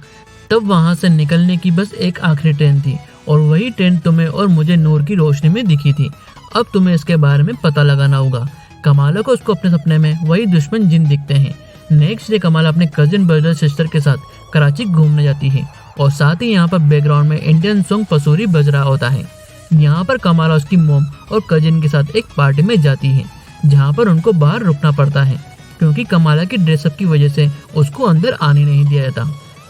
तब वहाँ से निकलने की बस एक आखिरी ट्रेन थी और वही ट्रेन तुम्हें और मुझे नूर की रोशनी में दिखी थी। अब तुम्हें इसके बारे में पता लगाना होगा। कमाला को उसको अपने सपने में वही दुश्मन जिन दिखते हैं। नेक्स्ट डे कमाला अपने कजिन ब्रदर सिस्टर के साथ कराची घूमने जाती है और साथ ही यहाँ पर बैकग्राउंड में इंडियन सॉन्ग पसूरी बज रहा होता है। यहाँ पर कमाला उसकी मोम और कजिन के साथ एक पार्टी में जाती है, जहाँ पर उनको बाहर रुकना पड़ता है क्योंकि कमाला की ड्रेसअप की वजह से उसको अंदर आने नहीं दिया जाता।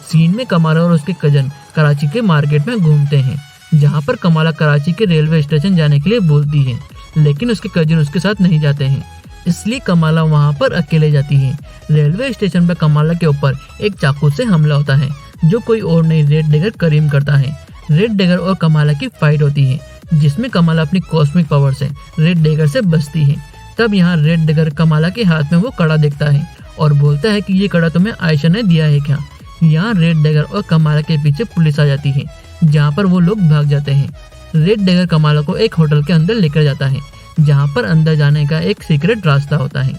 सीन में कमाला और उसके कजन कराची के मार्केट में घूमते हैं, जहाँ पर कमाला कराची के रेलवे स्टेशन जाने के लिए बोलती है, लेकिन उसके कजिन उसके साथ नहीं जाते हैं, इसलिए कमाला वहाँ पर अकेले जाती है। रेलवे स्टेशन पर कमाला के ऊपर एक चाकू से हमला होता है, जो कोई और नहीं रेड डेगर करीम करता है। रेड डेगर और कमाला की फाइट होती है, जिसमें कमाला अपनी कॉस्मिक पावर से रेड डेगर से बचती है। तब यहाँ रेड डेगर कमाला के हाथ में वो कड़ा देखता है और बोलता है कि ये कड़ा तुम्हें आयशा ने दिया है क्या। यहाँ रेड डेगर और कमाला के पीछे पुलिस आ जाती है, जहाँ पर वो लोग भाग जाते हैं। रेड डेगर कमाला को एक होटल के अंदर लेकर जाता है, जहाँ पर अंदर जाने का एक सीक्रेट रास्ता होता है।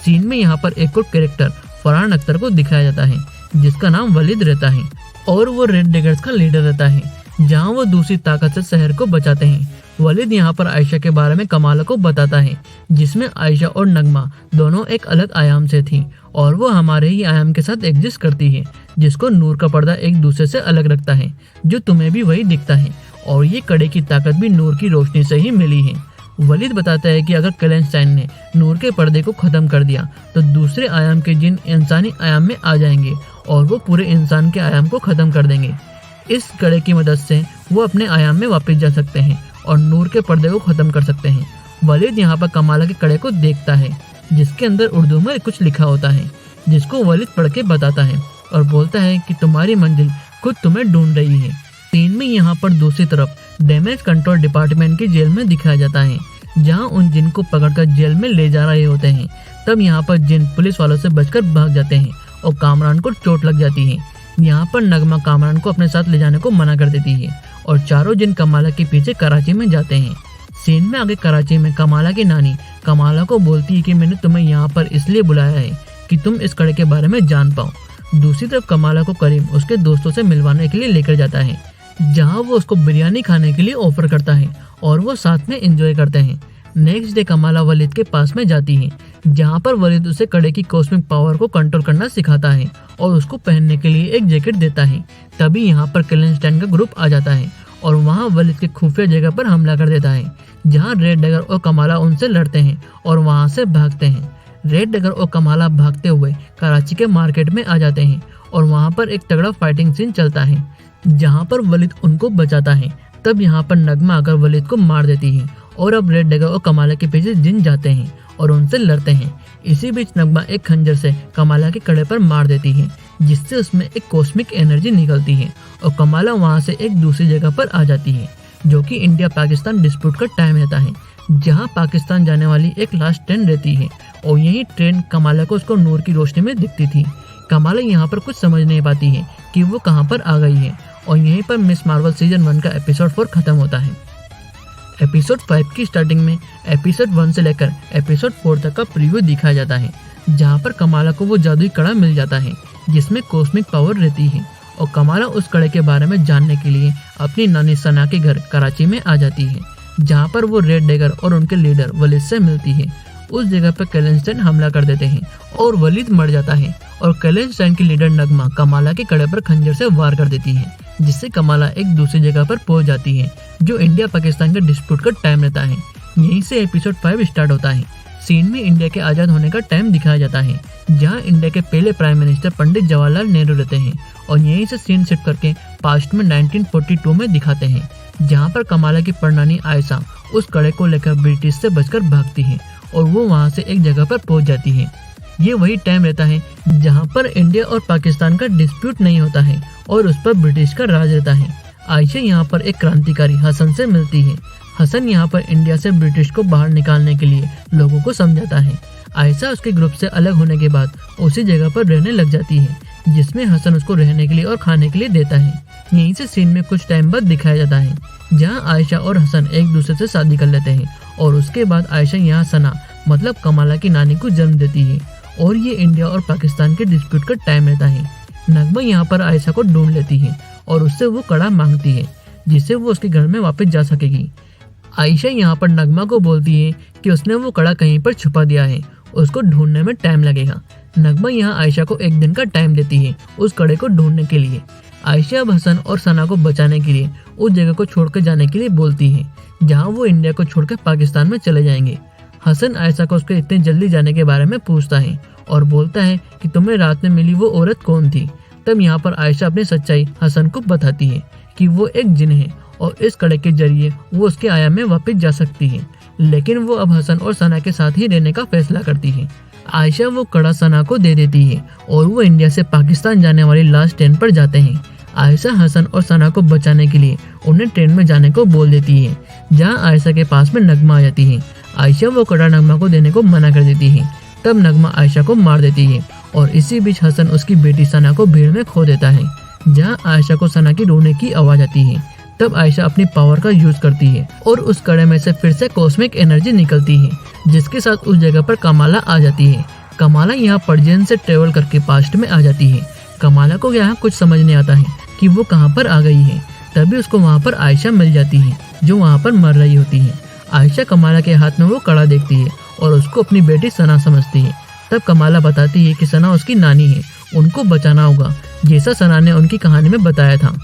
सीन में यहाँ पर एक और कैरेक्टर फरहान अख्तर को दिखाया जाता है, जिसका नाम वलीद रहता है और वो रेड डेगर्स का लीडर रहता है, जहाँ वो दूसरी ताकत से शहर को बचाते हैं। वलीद यहाँ पर आयशा के बारे में कमाला को बताता है, जिसमें आयशा और नगमा दोनों एक अलग आयाम से थी और वो हमारे ही आयाम के साथ एग्जिस्ट करती है, जिसको नूर का पर्दा एक दूसरे से अलग रखता है, जो तुम्हें भी वही दिखता है, और ये कड़े की ताकत भी नूर की रोशनी से ही मिली है। वलीद बताता है कि अगर कैलेंस्टाइन ने नूर के पर्दे को खत्म कर दिया तो दूसरे आयाम के जिन इंसानी आयाम में आ जाएंगे और वो पूरे इंसान के आयाम को खत्म कर देंगे। इस कड़े की मदद से वो अपने आयाम में वापस जा सकते हैं और नूर के पर्दे को खत्म कर सकते हैं। वलीद यहाँ पर कमाला के कड़े को देखता है जिसके अंदर उर्दू में कुछ लिखा होता है, जिसको वलीद पढ़ के बताता है और बोलता है कि तुम्हारी मंजिल खुद तुम्हें ढूंढ रही है। सीन में यहाँ पर दूसरी तरफ डैमेज कंट्रोल डिपार्टमेंट की जेल में दिखाया जाता है, जहाँ उन जिन को पकड़कर जेल में ले जा रहे होते हैं। तब यहाँ पर जिन पुलिस वालों से बचकर भाग जाते हैं और कामरान को चोट लग जाती है। यहाँ पर नगमा कामरान को अपने साथ ले जाने को मना कर देती है और चारों जिन कमाला के पीछे कराची में जाते हैं। सीन में आगे कराची में कमाला की नानी कमाला को बोलती है कि मैंने तुम्हें यहाँ पर इसलिए बुलाया है कि तुम इस कड़े के बारे में जान पाओ। दूसरी तरफ कमाला को करीम उसके दोस्तों से मिलवाने के लिए लेकर जाता है, जहाँ वो उसको बिरयानी खाने के लिए ऑफर करता है और वो साथ में एंजॉय करते हैं। नेक्स्ट डे कमाला वलीद के पास में जाती है, जहाँ पर वलीद उसे कड़े की कॉस्मिक पावर को कंट्रोल करना सिखाता है और उसको पहनने के लिए एक जैकेट देता है। तभी यहाँ पर कैलेंस्टाइन का ग्रुप आ जाता है और वहाँ वलीद के खुफिया जगह पर हमला कर देता है, जहाँ रेड डगर और कमाला उनसे लड़ते हैं और वहाँ से भागते हैं। रेड डगर और कमाला भागते हुए कराची के मार्केट में आ जाते हैं और वहाँ पर एक तगड़ा फाइटिंग सीन चलता है, जहाँ पर वलीद उनको बचाता है। तब यहाँ पर नगमा आकर वलीद को मार देती है और अब रेड डगर और कमाला के पीछे जिन जाते हैं और उनसे लड़ते हैं। इसी बीच नगमा एक खंजर से कमाला के कड़े पर मार देती है, जिससे उसमें एक कॉस्मिक एनर्जी निकलती है और कमाला वहाँ से एक दूसरी जगह पर आ जाती है, जो कि इंडिया पाकिस्तान डिस्प्यूट का टाइम रहता है, जहाँ पाकिस्तान जाने वाली एक लास्ट ट्रेन रहती है और यही ट्रेन कमाला को उसको नूर की रोशनी में दिखती थी। कमाला यहाँ पर कुछ समझ नहीं पाती है कि वो कहाँ पर आ गई है और यहीं पर मिस मार्वल सीजन 1 का एपिसोड 4 खत्म होता है। एपिसोड 5 की स्टार्टिंग में एपिसोड 1 से लेकर एपिसोड 4 तक का प्रीव्यू दिखाया जाता है, जहाँ पर कमाला को वो जादुई कड़ा मिल जाता है जिसमें कॉस्मिक पावर रहती है और कमाला उस कड़े के बारे में जानने के लिए अपनी नानी सना के घर कराची में आ जाती है, जहाँ पर वो रेड डगर और उनके लीडर वलीद से मिलती है। उस जगह पर कैलेंस्टाइन हमला कर देते हैं और वलीद मर जाता है और कैलेंस्टाइन की लीडर नगमा कमाला के कड़े पर खंजर से वार कर देती है, जिससे कमाला एक दूसरी जगह पर पहुंच जाती है, जो इंडिया पाकिस्तान के डिस्प्यूट का टाइम रहता है। यहीं से एपिसोड 5 स्टार्ट होता है। सीन में इंडिया के आज़ाद होने का टाइम दिखाया जाता है, जहां इंडिया के पहले प्राइम मिनिस्टर पंडित जवाहरलाल नेहरू रहते हैं और यहीं से सीन शिफ्ट करके पास्ट में 1942 में दिखाते हैं, जहां पर कमाला की परनानी आयशा उस कड़े को लेकर ब्रिटिश से बचकर भागती है और वो वहां से एक जगह पर पहुंच जाती है। ये वही टाइम रहता है जहां पर इंडिया और पाकिस्तान का डिस्प्यूट नहीं होता है और उस पर ब्रिटिश का राज रहता है। आयशा यहाँ पर एक क्रांतिकारी हसन से मिलती है। हसन यहाँ पर इंडिया से ब्रिटिश को बाहर निकालने के लिए लोगों को समझाता है। आयशा उसके ग्रुप से अलग होने के बाद उसी जगह पर रहने लग जाती है, जिसमें हसन उसको रहने के लिए और खाने के लिए देता है। यहीं से सीन में कुछ टाइम बाद दिखाया जाता है, जहाँ आयशा और हसन एक दूसरे से शादी कर लेते हैं और उसके बाद आयशा यहाँ सना मतलब कमाला की नानी को जन्म देती है और ये इंडिया और पाकिस्तान के डिस्प्यूट का टाइम रहता है। नगमा यहाँ पर आयशा को ढूंढ लेती है और उससे वो कड़ा मांगती है, जिससे वो उसके घर में वापस जा सकेगी। आयशा यहाँ पर नगमा को बोलती है कि उसने वो कड़ा कहीं पर छुपा दिया है, उसको ढूंढने में टाइम लगेगा। नगमा यहाँ आयशा को एक दिन का टाइम देती है उस कड़े को ढूंढने के लिए। आयशा अब हसन और सना को बचाने के लिए उस जगह को छोड़कर जाने के लिए बोलती है, जहाँ वो इंडिया को छोड़कर पाकिस्तान में चले जाएंगे। हसन आयशा को उसके इतने जल्दी जाने के बारे में पूछता है और बोलता है कि तुम्हें रात में मिली वो औरत कौन थी। तब यहाँ पर आयशा अपनी सच्चाई हसन को बताती है कि वो एक जिन है और इस कड़े के जरिए वो उसके आया में वापस जा सकती है, लेकिन वो अब हसन और सना के साथ ही रहने का फैसला करती है। आयशा वो कड़ा सना को दे देती है और वो इंडिया से पाकिस्तान जाने वाली लास्ट ट्रेन पर जाते हैं। आयशा हसन और सना को बचाने के लिए उन्हें ट्रेन में जाने को बोल देती है, जहाँ आयशा के पास में नगमा आ जाती है। आयशा वो कड़ा नगमा को देने को मना कर देती है। तब नगमा आयशा को मार देती है और इसी बीच हसन उसकी बेटी सना को भीड़ में खो देता है, जहाँ आयशा को सना की रोने की आवाज आती है। तब आयशा अपनी पावर का यूज करती है और उस कड़े में से फिर से कॉस्मिक एनर्जी निकलती है, जिसके साथ उस जगह पर कमाला आ जाती है। कमाला यहाँ पर्जियन से ट्रेवल करके पास्ट में आ जाती है। कमाला को यहाँ कुछ समझ नहीं आता है कि वो कहाँ पर आ गई है। तभी उसको वहाँ पर आयशा मिल जाती है, जो वहाँ पर मर रही होती है। आयशा कमाला के हाथ में वो कड़ा देखती है और उसको अपनी बेटी सना समझती है। तब कमाला बताती है कि सना उसकी नानी है, उनको बचाना होगा, जैसा सना ने उनकी कहानी में बताया था।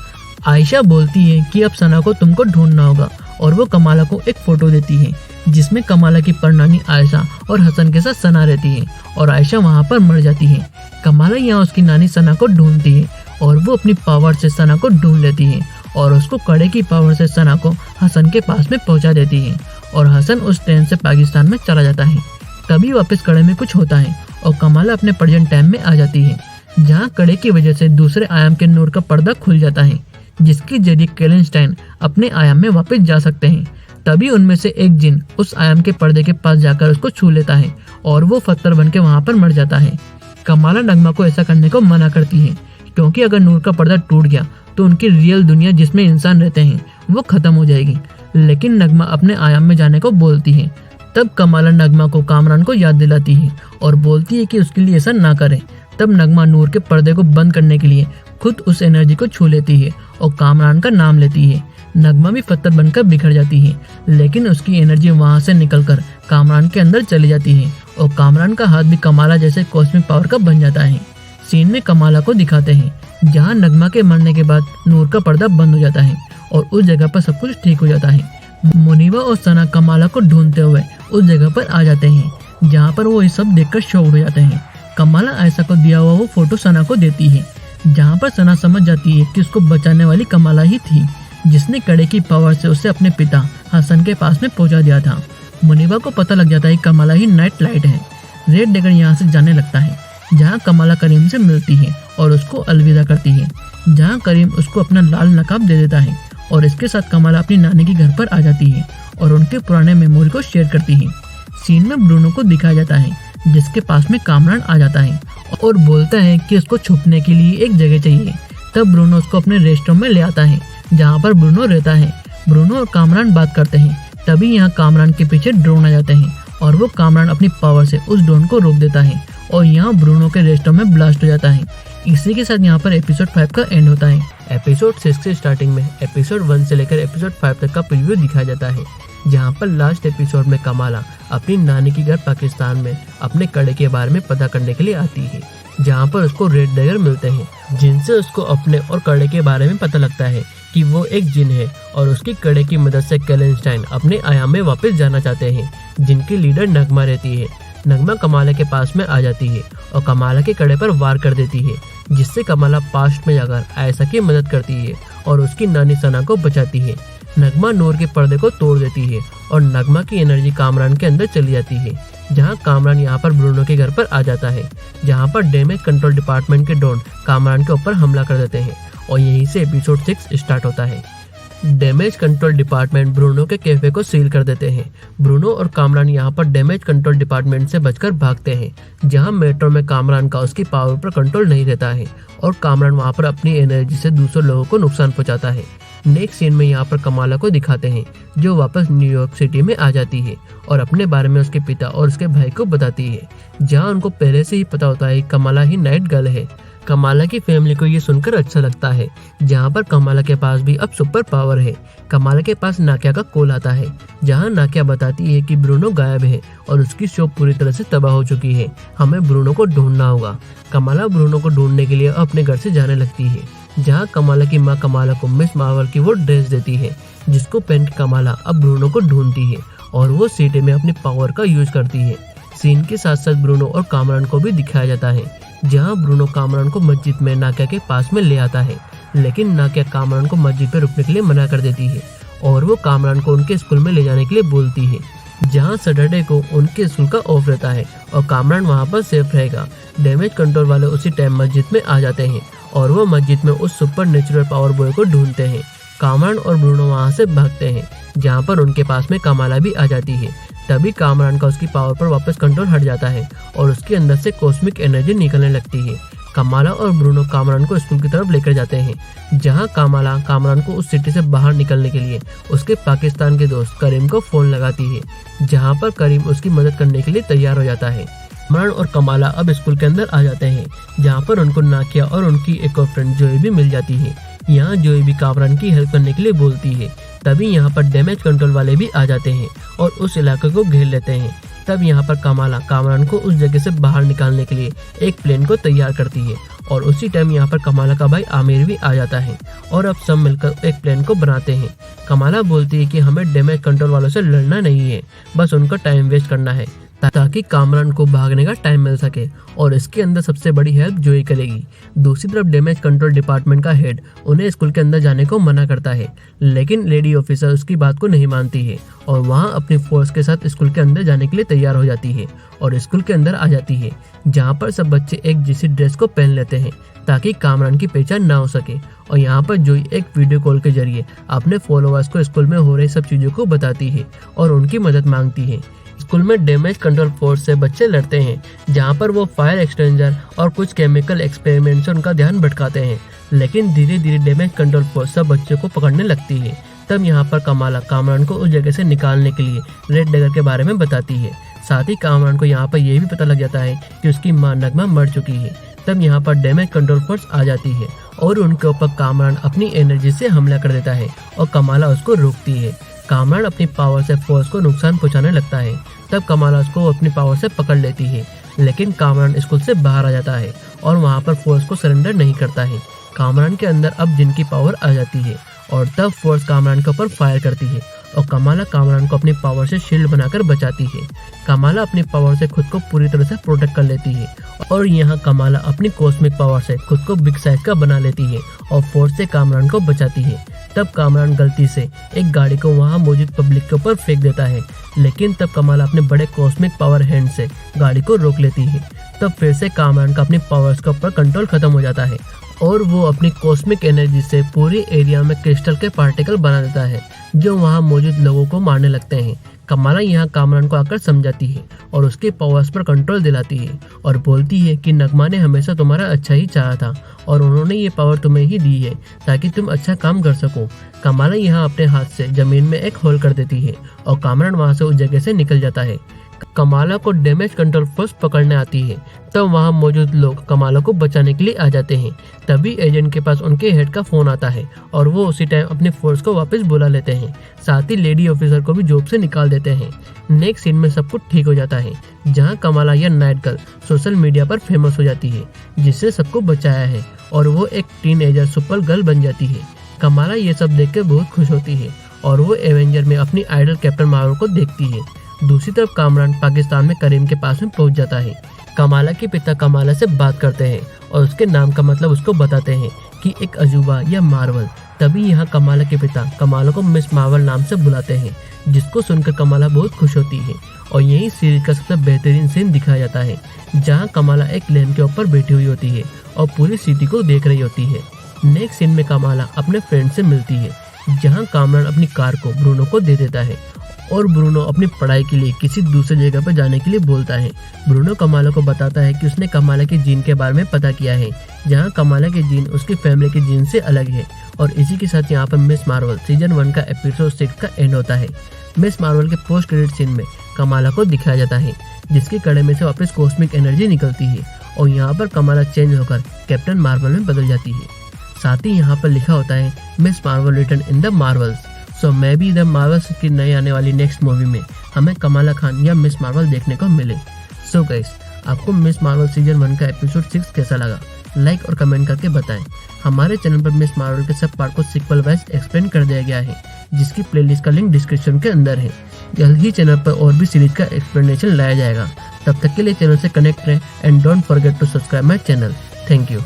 आयशा बोलती है कि अब सना को तुमको ढूंढना होगा और वो कमाला को एक फोटो देती है, जिसमें कमाला की परनानी आयशा और हसन के साथ सना रहती है और आयशा वहाँ पर मर जाती है। कमाला यहाँ उसकी नानी सना को ढूंढती है और वो अपनी पावर से सना को ढूंढ लेती है और उसको कड़े की पावर से सना को हसन के पास में पहुँचा देती है और हसन उस ट्रेन से पाकिस्तान में चला जाता है। तभी वापस कड़े में कुछ होता है और कमाला अपने प्रेजेंट टाइम में आ जाती है, जहाँ कड़े की वजह से दूसरे आयाम के नूर का पर्दा खुल जाता है, जिसके जरिए केलेनस्टाइन अपने आयाम में वापस जा सकते हैं। तभी उनमें से एक जिन उस आयाम के पर्दे के पास जाकर उसको छू लेता है और वो पत्थर बन के वहाँ पर मर जाता है। कमाला नगमा को ऐसा करने को मना करती है, क्योंकि अगर नूर का पर्दा टूट गया तो उनकी रियल दुनिया जिसमें इंसान रहते हैं वो खत्म हो जाएगी। लेकिन नगमा अपने आयाम में जाने को बोलती है। तब कमाला नगमा को कामरान को याद दिलाती है और बोलती है कि उसके लिए ऐसा ना करे। तब नगमा नूर के पर्दे को बंद करने के लिए खुद उस एनर्जी को छू लेती है और कामरान का नाम लेती है। नगमा भी पत्थर बनकर बिखर जाती है, लेकिन उसकी एनर्जी वहां से निकलकर कामरान के अंदर चली जाती है और कामरान का हाथ भी कमाला जैसे कॉस्मिक पावर का बन जाता है। सीन में कमाला को दिखाते हैं, जहाँ नगमा के मरने के बाद नूर का पर्दा बंद हो जाता है और उस जगह पर सब कुछ ठीक हो जाता है। मुनीबा और सना कमाला को ढूंढते हुए उस जगह पर आ जाते हैं, जहाँ पर वो ये सब देखकर शॉक हो जाते हैं। कमाला आयशा को दिया हुआ वो फोटो सना को देती है, जहाँ पर सना समझ जाती है कि उसको बचाने वाली कमाला ही थी, जिसने कड़े की पावर से उसे अपने पिता हसन के पास में पहुंचा दिया था। मुनीबा को पता लग जाता है कि कमाला ही नाइट लाइट है। रेड डेगर यहाँ से जाने लगता है, जहाँ कमाला करीम से मिलती है और उसको अलविदा करती है, जहाँ करीम उसको अपना लाल नकाब दे देता है और इसके साथ कमाला अपनी नानी के घर पर आ जाती है और उनके पुराने मेमोरी को शेयर करती है। सीन में ब्रूनो को दिखाया जाता है, जिसके पास में कामरान आ जाता है और बोलता है कि उसको छुपने के लिए एक जगह चाहिए। तब ब्रूनो उसको अपने रेस्टोरेंट में ले आता है, जहाँ पर ब्रूनो रहता है। ब्रूनो और कामरान बात करते हैं। तभी यहाँ कामरान के पीछे ड्रोन आ जाते हैं और वो कामरान अपनी पावर से उस ड्रोन को रोक देता है और यहाँ ब्रूनो के रेस्टोरेंट में ब्लास्ट हो जाता है। इसी के साथ यहाँ पर एपिसोड 5 का एंड होता है। एपिसोड 6 के स्टार्टिंग में एपिसोड 1 से लेकर एपिसोड 5 तक का प्रीव्यू दिखाया जाता है, जहाँ पर लास्ट एपिसोड में कमाला अपनी नानी के घर पाकिस्तान में अपने कड़े के बारे में पता करने के लिए आती है, जहाँ पर उसको रेड डेगर मिलते हैं, जिनसे उसको अपने और कड़े के बारे में पता लगता है कि वो एक जिन है और उसकी कड़े की मदद से केलेनस्टाइन अपने आयाम में वापस जाना चाहते हैं, जिनकी लीडर नगमा रहती है। नगमा कमाला के पास में आ जाती है और कमाला के कड़े पर वार कर देती है, जिससे कमाला पास्ट में जाकर आयशा की मदद करती है और उसकी नानी सना को बचाती है। नगमा नूर के पर्दे को तोड़ देती है और नगमा की एनर्जी कामरान के अंदर चली जाती है, जहां कामरान यहां पर ब्रूनो के घर पर आ जाता है, जहां पर डैमेज कंट्रोल डिपार्टमेंट के डॉन कामरान के ऊपर हमला कर देते हैं और यहीं से एपिसोड 6 स्टार्ट होता है। डैमेज कंट्रोल डिपार्टमेंट ब्रूनो के कैफे को सील कर देते हैं। ब्रूनो और कामरान यहाँ पर डैमेज कंट्रोल डिपार्टमेंट से बचकर भागते हैं, जहाँ मेट्रो में कामरान का उसकी पावर पर कंट्रोल नहीं रहता है और कामरान वहाँ पर अपनी एनर्जी से दूसरे लोगों को नुकसान पहुँचाता है। नेक्स्ट सीन में यहाँ पर कमाला को दिखाते हैं, जो वापस न्यूयॉर्क सिटी में आ जाती है और अपने बारे में उसके पिता और उसके भाई को बताती है, जहाँ उनको पहले से ही पता होता है कमाला ही नाइट गर्ल है। कमाला की फैमिली को ये सुनकर अच्छा लगता है, जहाँ पर कमाला के पास भी अब सुपर पावर है। कमाला के पास नाकिया का कॉल आता है, जहाँ नाकिया बताती है कि ब्रूनो गायब है और उसकी शॉप पूरी तरह से तबाह हो चुकी है, हमें ब्रूनो को ढूंढना होगा। कमाला ब्रूनो को ढूंढने के लिए अपने घर से जाने लगती है, जहाँ कमाला की माँ कमाला को मिस मार्वल की वो ड्रेस देती है, जिसको पहन के कमाला अब ब्रूनो को ढूंढती है और वो सिटी में अपनी पावर का यूज करती है। सीन के साथ साथ ब्रूनो और कामरान को भी दिखाया जाता है, जहां ब्रूनो कामरान को मस्जिद में नाकिया के पास में ले आता है, लेकिन नाकिया कामरान को मस्जिद पे रुकने के लिए मना कर देती है और वो कामरान को उनके स्कूल में ले जाने के लिए बोलती है, जहां सैटरडे को उनके स्कूल का ऑफ रहता है और कामरान वहां पर सेफ रहेगा। डैमेज कंट्रोल वाले उसी टाइम मस्जिद में आ जाते हैं और वो मस्जिद में उस सुपर नेचुरल पावर बॉय को ढूंढते हैं। कामरान और ब्रूनो वहां से भागते हैं, जहां पर उनके पास में कमाला भी आ जाती है। तभी कामरान का उसकी पावर पर वापस कंट्रोल हट जाता है और उसके अंदर से कॉस्मिक एनर्जी निकलने लगती है। कमाला और ब्रूनो कामरान को स्कूल की तरफ लेकर जाते हैं, जहां कमाला कामरान को उस सिटी से बाहर निकलने के लिए उसके पाकिस्तान के दोस्त करीम को फोन लगाती है, जहां पर करीम उसकी मदद करने के लिए तैयार हो जाता है। कामरान और कमाला अब स्कूल के अंदर आ जाते हैं, जहां पर उनको नाकिया और उनकी एक और फ्रेंड जोई भी मिल जाती है। यहाँ जोई भी कामरान की हेल्प करने के लिए बोलती है। तभी यहाँ पर डैमेज कंट्रोल वाले भी आ जाते हैं और उस इलाके को घेर लेते हैं। तब यहाँ पर कमाला कामरान को उस जगह से बाहर निकालने के लिए एक प्लेन को तैयार करती है और उसी टाइम यहाँ पर कमाला का भाई आमिर भी आ जाता है और अब सब मिलकर एक प्लेन को बनाते हैं। कमाला बोलती है कि हमें डैमेज कंट्रोल वालों से लड़ना नहीं है, बस उनका टाइम वेस्ट करना है। ताकि कामरान को भागने का टाइम मिल सके, और इसके अंदर सबसे बड़ी हेल्प जोई करेगी। दूसरी तरफ डैमेज कंट्रोल डिपार्टमेंट का हेड उन्हें स्कूल के अंदर जाने को मना करता है, लेकिन लेडी ऑफिसर उसकी बात को नहीं मानती है और वहां अपनी फोर्स के साथ स्कूल के अंदर जाने के लिए तैयार हो जाती है और स्कूल के अंदर आ जाती है, जहां पर सब बच्चे एक जैसी ड्रेस को पहन लेते हैं ताकि कामरान की पहचान ना हो सके। और यहाँ पर जोई एक वीडियो कॉल के जरिए अपने फॉलोअर्स को स्कूल में हो रही सब चीजों को बताती है और उनकी मदद मांगती है। स्कूल में डैमेज कंट्रोल फोर्स से बच्चे लड़ते हैं, जहां पर वो फायर एक्सटेंजर और कुछ केमिकल एक्सपेरिमेंट से उनका ध्यान भटकाते हैं, लेकिन धीरे धीरे डैमेज कंट्रोल फोर्स सब बच्चों को पकड़ने लगती है। तब यहाँ पर कमाला कामरान को उस जगह से निकालने के लिए रेड डगर के बारे में बताती है। साथ ही कामरान को यहाँ पर यह भी पता लग जाता है कि उसकी मां नगमा मर चुकी है। तब यहाँ पर डैमेज कंट्रोल फोर्स आ जाती है और उनके ऊपर कामरान अपनी एनर्जी से हमला कर देता है और कमाला उसको रोकती है। कामरान अपनी पावर से फोर्स को नुकसान पहुंचाने लगता है। तब कमाला उसको अपनी पावर से पकड़ लेती है, लेकिन कामरान स्कूल से बाहर आ जाता है और वहां पर फोर्स को सरेंडर नहीं करता है। कामरान के अंदर अब जिन की पावर आ जाती है और तब फोर्स कामरान के ऊपर फायर करती है और कमाला कामरान को अपनी पावर से शील्ड बनाकर बचाती है। कमाला अपनी पावर से खुद को पूरी तरह से प्रोटेक्ट कर लेती है और यहाँ कमाला अपनी कॉस्मिक पावर से खुद को बिग साइज का बना लेती है और फोर्स से कामरान को बचाती है। तब कामरान गलती से एक गाड़ी को वहां मौजूद पब्लिक के ऊपर फेंक देता है, लेकिन तब कमाला अपने बड़े कॉस्मिक पावर हैंड से गाड़ी को रोक लेती है। तब फिर से कामरान का अपनी पावर्स के ऊपर कंट्रोल खत्म हो जाता है और वो अपनी कॉस्मिक एनर्जी से पूरी एरिया में क्रिस्टल के पार्टिकल बना देता है, जो वहां मौजूद लोगों को मारने लगते हैं। कमाला यहाँ कामरान को आकर समझाती है और उसके पावर्स पर कंट्रोल दिलाती है और बोलती है कि नगमा ने हमेशा तुम्हारा अच्छा ही चाहा था और उन्होंने ये पावर तुम्हें ही दी है ताकि तुम अच्छा काम कर सको। कमाला यहाँ अपने हाथ से जमीन में एक होल कर देती है और कामरान वहां से उस जगह से निकल जाता है। कमाला को डैमेज कंट्रोल फोर्स पकड़ने आती है। तब वहां मौजूद लोग कमाला को बचाने के लिए आ जाते हैं। तभी एजेंट के पास उनके हेड का फोन आता है और वो उसी टाइम अपने फोर्स को वापस बुला लेते हैं। साथ ही लेडी ऑफिसर को भी जॉब से निकाल देते हैं। नेक्स्ट सीन में सब कुछ ठीक हो जाता है, जहाँ कमाला या नाइट गर्ल सोशल मीडिया पर फेमस हो जाती है, जिससे सबको बचाया है और वो एक टीनएजर सुपर गर्ल बन जाती है। कमाला ये सब देख कर बहुत खुश होती है और वो एवेंजर में अपनी आइडल कैप्टन मार्वल को देखती है। दूसरी तरफ कामरान पाकिस्तान में करीम के पास में पहुंच जाता है। कमाला के पिता कमाला से बात करते हैं और उसके नाम का मतलब उसको बताते हैं कि एक अजूबा या मार्वल। तभी यहाँ कमाला के पिता कमाला को मिस मार्वल नाम से बुलाते हैं, जिसको सुनकर कमाला बहुत खुश होती है। और यही सीरीज का सबसे बेहतरीन सीन दिखाया जाता है, जहाँ कमाला एक लेन के ऊपर बैठी हुई होती है और पूरी सिटी को देख रही होती है। नेक्स्ट सीन में कमाला अपने फ्रेंड से मिलती है, जहाँ कामरान अपनी कार को ब्रूनो को दे देता है और ब्रूनो अपनी पढ़ाई के लिए किसी दूसरी जगह पर जाने के लिए बोलता है। ब्रूनो कमाला को बताता है कि उसने कमाला के जीन के बारे में पता किया है, जहां कमाला के जीन उसकी फैमिली के जीन से अलग है। और इसी के साथ यहाँ पर मिस मार्वल सीजन 1 का एपिसोड 6 का एंड होता है। मिस मार्वल के पोस्ट क्रेडिट सीन में कमाला को दिखाया जाता है, जिसके कड़े में से वापस कॉस्मिक एनर्जी निकलती है और यहाँ पर कमाला चेंज होकर कैप्टन मार्वल में बदल जाती है। साथ ही यहाँ पर लिखा होता है Miss Marvel return in the Marvels. So मैं भी द मार्वल्स की नई आने वाली नेक्स्ट मूवी में हमें कमाला खान या मिस मार्वल देखने को मिले। सो गाइस, आपको मिस मार्वल सीजन 1 का एपिसोड 6 कैसा लगा, लाइक और कमेंट करके बताएं। हमारे चैनल पर मिस मार्वल के सब पार्ट को सीक्वल वाइज एक्सप्लेन कर दिया गया है, जिसकी प्लेलिस्ट का लिंक डिस्क्रिप्शन के अंदर है। जल्द ही चैनल पर और भी सीरीज का एक्सप्लेनेशन लाया जाएगा। तब तक के लिए चैनल से कनेक्ट रहें and don't forget to subscribe my channel. Thank you.